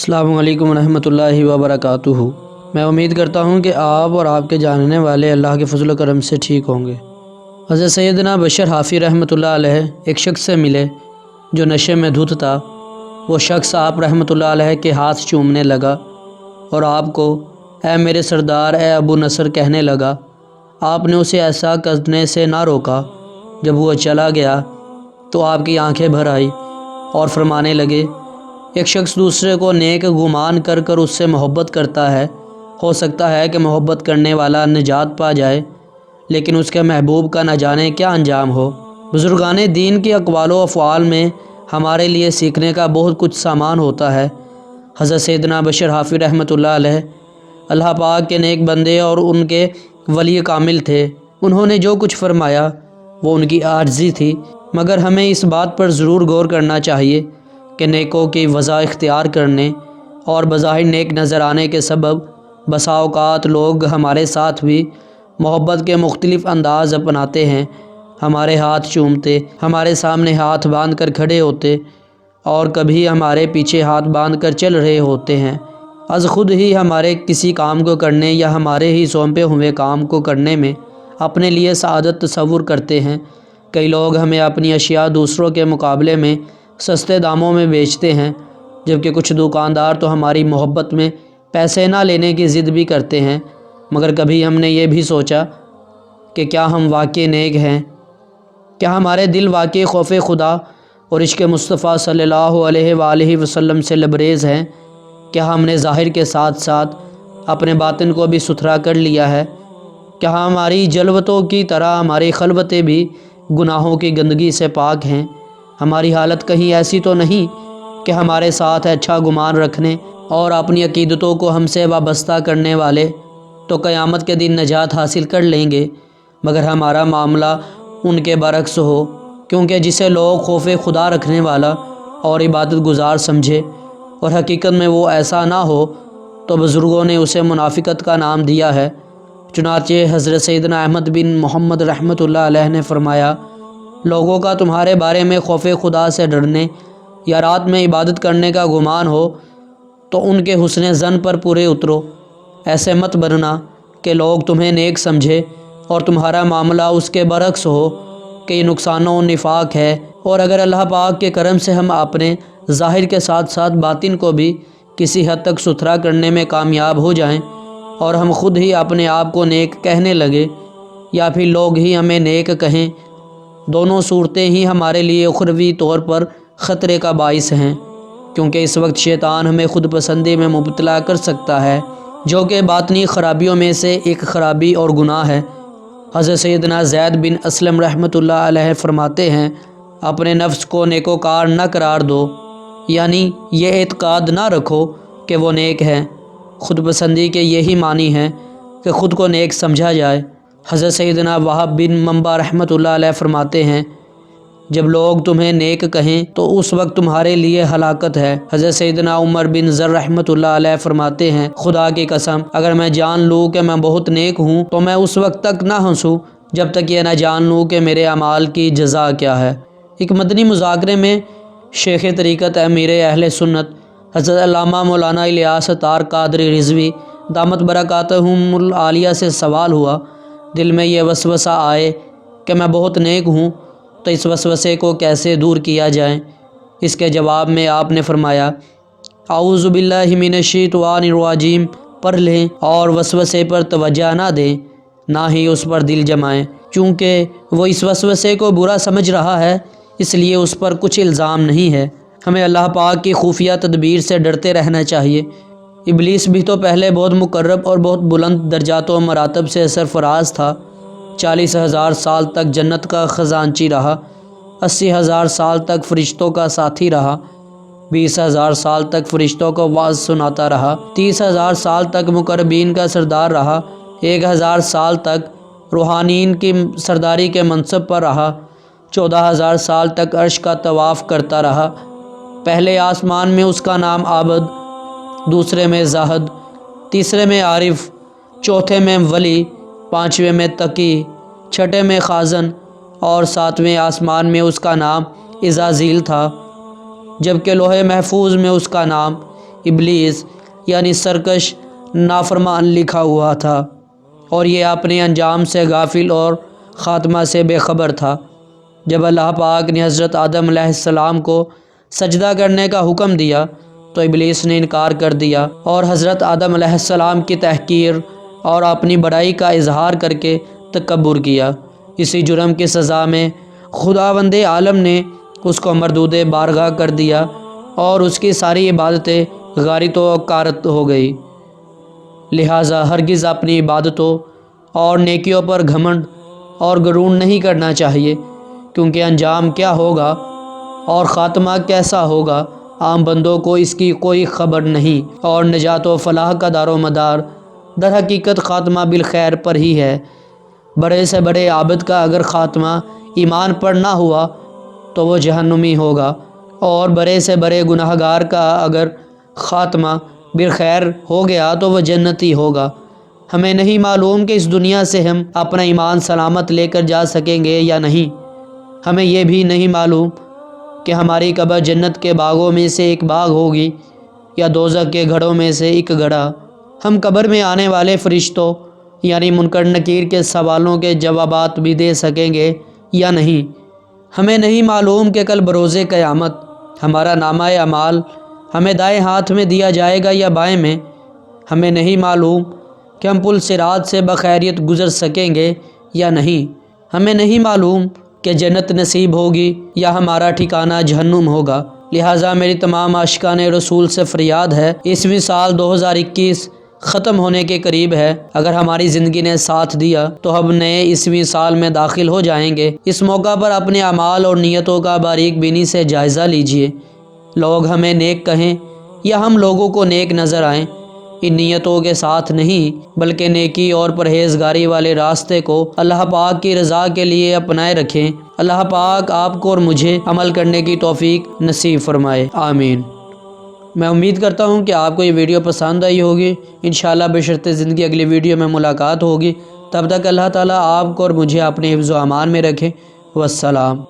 السلام علیکم ورحمۃ اللہ وبرکاتہ۔ میں امید کرتا ہوں کہ آپ اور آپ کے جاننے والے اللہ کے فضل و کرم سے ٹھیک ہوں گے۔ حضرت سیدنا بشر حافی رحمۃ اللہ علیہ ایک شخص سے ملے جو نشے میں دھت تھا۔ وہ شخص آپ رحمۃ اللہ علیہ کے ہاتھ چومنے لگا اور آپ کو اے میرے سردار، اے ابو نصر کہنے لگا۔ آپ نے اسے ایسا کرنے سے نہ روکا۔ جب وہ چلا گیا تو آپ کی آنکھیں بھر آئی اور فرمانے لگے، ایک شخص دوسرے کو نیک گمان کر کر اس سے محبت کرتا ہے۔ ہو سکتا ہے کہ محبت کرنے والا نجات پا جائے، لیکن اس کے محبوب کا نہ جانے کیا انجام ہو۔ بزرگان دین کے اقوال و افعال میں ہمارے لیے سیکھنے کا بہت کچھ سامان ہوتا ہے۔ حضرت سیدنا بشر حافی رحمۃ اللہ علیہ اللہ پاک کے نیک بندے اور ان کے ولی کامل تھے۔ انہوں نے جو کچھ فرمایا وہ ان کی عاجزی تھی، مگر ہمیں اس بات پر ضرور غور کرنا چاہیے کہ نیکوں کی وضع اختیار کرنے اور بظاہر نیک نظر آنے کے سبب بسا اوقات لوگ ہمارے ساتھ بھی محبت کے مختلف انداز اپناتے ہیں، ہمارے ہاتھ چومتے، ہمارے سامنے ہاتھ باندھ کر کھڑے ہوتے اور کبھی ہمارے پیچھے ہاتھ باندھ کر چل رہے ہوتے ہیں۔ از خود ہی ہمارے کسی کام کو کرنے یا ہمارے ہی سونپے ہوئے کام کو کرنے میں اپنے لیے سعادت تصور کرتے ہیں۔ کئی لوگ ہمیں اپنی اشیاء دوسروں کے مقابلے میں سستے داموں میں بیچتے ہیں، جبکہ کچھ دکاندار تو ہماری محبت میں پیسے نہ لینے کی ضد بھی کرتے ہیں۔ مگر کبھی ہم نے یہ بھی سوچا کہ کیا ہم واقعی نیک ہیں؟ کیا ہمارے دل واقعی خوف خدا اور عشق مصطفیٰ صلی اللہ علیہ وآلہ وسلم سے لبریز ہیں؟ کیا ہم نے ظاہر کے ساتھ ساتھ اپنے باطن کو بھی ستھرا کر لیا ہے؟ کیا ہماری جلوتوں کی طرح ہماری خلوتیں بھی گناہوں کی گندگی سے پاک ہیں؟ ہماری حالت کہیں ایسی تو نہیں کہ ہمارے ساتھ اچھا گمان رکھنے اور اپنی عقیدتوں کو ہم سے وابستہ کرنے والے تو قیامت کے دن نجات حاصل کر لیں گے، مگر ہمارا معاملہ ان کے برعکس ہو؟ کیونکہ جسے لوگ خوف خدا رکھنے والا اور عبادت گزار سمجھے اور حقیقت میں وہ ایسا نہ ہو تو بزرگوں نے اسے منافقت کا نام دیا ہے۔ چنانچہ حضرت سیدنا احمد بن محمد رحمۃ اللہ علیہ نے فرمایا، لوگوں کا تمہارے بارے میں خوف خدا سے ڈرنے یا رات میں عبادت کرنے کا گمان ہو تو ان کے حسن ظن پر پورے اترو۔ ایسے مت بننا کہ لوگ تمہیں نیک سمجھے اور تمہارا معاملہ اس کے برعکس ہو کہ یہ نقصان و نفاق ہے۔ اور اگر اللہ پاک کے کرم سے ہم اپنے ظاہر کے ساتھ ساتھ باطن کو بھی کسی حد تک ستھرا کرنے میں کامیاب ہو جائیں اور ہم خود ہی اپنے آپ کو نیک کہنے لگے یا پھر لوگ ہی ہمیں نیک کہیں، دونوں صورتیں ہی ہمارے لیے اخروی طور پر خطرے کا باعث ہیں، کیونکہ اس وقت شیطان ہمیں خود پسندی میں مبتلا کر سکتا ہے، جو کہ باطنی خرابیوں میں سے ایک خرابی اور گناہ ہے۔ حضرت سیدنا زید بن اسلم رحمۃ اللہ علیہ فرماتے ہیں، اپنے نفس کو نیکوکار نہ قرار دو، یعنی یہ اعتقاد نہ رکھو کہ وہ نیک ہے۔ خود پسندی کے یہی معنی ہے کہ خود کو نیک سمجھا جائے۔ حضرت سیدنا وہب بن منبع رحمۃ اللہ علیہ فرماتے ہیں، جب لوگ تمہیں نیک کہیں تو اس وقت تمہارے لیے ہلاکت ہے۔ حضرت سیدنا عمر بن ذر رحمۃ اللہ علیہ فرماتے ہیں، خدا کی قسم اگر میں جان لوں کہ میں بہت نیک ہوں تو میں اس وقت تک نہ ہنسوں جب تک یہ نہ جان لوں کہ میرے اعمال کی جزا کیا ہے۔ ایک مدنی مذاکرے میں شیخ طریقت امیر اہل سنت حضرت علامہ مولانا الیاس اطہار قادری رضوی دامت برکاتہم العالیہ سے سوال ہوا، دل میں یہ وسوسہ آئے کہ میں بہت نیک ہوں تو اس وسوسے کو کیسے دور کیا جائے؟ اس کے جواب میں آپ نے فرمایا، اعوذ باللہ من الشیطان الرجیم پڑھ لیں اور وسوسے پر توجہ نہ دیں، نہ ہی اس پر دل جمائیں، چونکہ وہ اس وسوسے کو برا سمجھ رہا ہے، اس لیے اس پر کچھ الزام نہیں ہے۔ ہمیں اللہ پاک کی خفیہ تدبیر سے ڈرتے رہنا چاہیے۔ ابلیس بھی تو پہلے بہت مقرب اور بہت بلند درجات و مراتب سے سرفراز تھا، 40,000 سال تک جنت کا خزانچی رہا، 80,000 سال تک فرشتوں کا ساتھی رہا، 20,000 سال تک فرشتوں کو وعظ سناتا رہا، 30,000 سال تک مقربین کا سردار رہا، 1,000 سال تک روحانین کی سرداری کے منصب پر رہا، 14,000 سال تک عرش کا طواف کرتا رہا۔ پہلے آسمان میں اس کا نام عابد، دوسرے میں زاہد، تیسرے میں عارف، چوتھے میں ولی، پانچویں میں تقی، چھٹے میں خازن اور ساتویں آسمان میں اس کا نام عزازیل تھا، جبکہ لوح محفوظ میں اس کا نام ابلیس یعنی سرکش نافرمان لکھا ہوا تھا، اور یہ اپنے انجام سے غافل اور خاتمہ سے بے خبر تھا۔ جب اللہ پاک نے حضرت آدم علیہ السلام کو سجدہ کرنے کا حکم دیا تو ابلیس نے انکار کر دیا اور حضرت آدم علیہ السلام کی تحقیر اور اپنی بڑائی کا اظہار کر کے تکبر کیا۔ اسی جرم کی سزا میں خداوند عالم نے اس کو مردود بارگاہ کر دیا اور اس کی ساری عبادتیں غارت و کارت ہو گئی۔ لہٰذا ہرگز اپنی عبادتوں اور نیکیوں پر گھمنڈ اور غرور نہیں کرنا چاہیے، کیونکہ انجام کیا ہوگا اور خاتمہ کیسا ہوگا عام بندوں کو اس کی کوئی خبر نہیں، اور نجات و فلاح کا دار و مدار در حقیقت خاتمہ بالخیر پر ہی ہے۔ بڑے سے بڑے عابد کا اگر خاتمہ ایمان پر نہ ہوا تو وہ جہنمی ہوگا، اور بڑے سے بڑے گناہ گار کا اگر خاتمہ بالخیر ہو گیا تو وہ جنتی ہوگا۔ ہمیں نہیں معلوم کہ اس دنیا سے ہم اپنا ایمان سلامت لے کر جا سکیں گے یا نہیں۔ ہمیں یہ بھی نہیں معلوم کہ ہماری قبر جنت کے باغوں میں سے ایک باغ ہوگی یا دوزخ کے گڑھوں میں سے ایک گڑھا۔ ہم قبر میں آنے والے فرشتوں یعنی منکر نکیر کے سوالوں کے جوابات بھی دے سکیں گے یا نہیں۔ ہمیں نہیں معلوم کہ کل بروز قیامت ہمارا نامہ اعمال ہمیں دائیں ہاتھ میں دیا جائے گا یا بائیں میں۔ ہمیں نہیں معلوم کہ ہم پل صراط سے بخیریت گزر سکیں گے یا نہیں۔ ہمیں نہیں معلوم کہ جنت نصیب ہوگی یا ہمارا ٹھکانہ جہنم ہوگا۔ لہٰذا میری تمام عاشقان رسول سے فریاد ہے، 21ویں سال 2021 ختم ہونے کے قریب ہے۔ اگر ہماری زندگی نے ساتھ دیا تو ہم نئے 21ویں سال میں داخل ہو جائیں گے۔ اس موقع پر اپنے اعمال اور نیتوں کا باریک بینی سے جائزہ لیجئے۔ لوگ ہمیں نیک کہیں یا ہم لوگوں کو نیک نظر آئیں، ان نیتوں کے ساتھ نہیں بلکہ نیکی اور پرہیزگاری والے راستے کو اللہ پاک کی رضا کے لیے اپنائے رکھیں۔ اللہ پاک آپ کو اور مجھے عمل کرنے کی توفیق نصیب فرمائے، آمین۔ میں امید کرتا ہوں کہ آپ کو یہ ویڈیو پسند آئی ہوگی۔ انشاءاللہ بشرط زندگی اگلی ویڈیو میں ملاقات ہوگی۔ تب تک اللہ تعالیٰ آپ کو اور مجھے اپنے حفظ و امان میں رکھیں۔ والسلام۔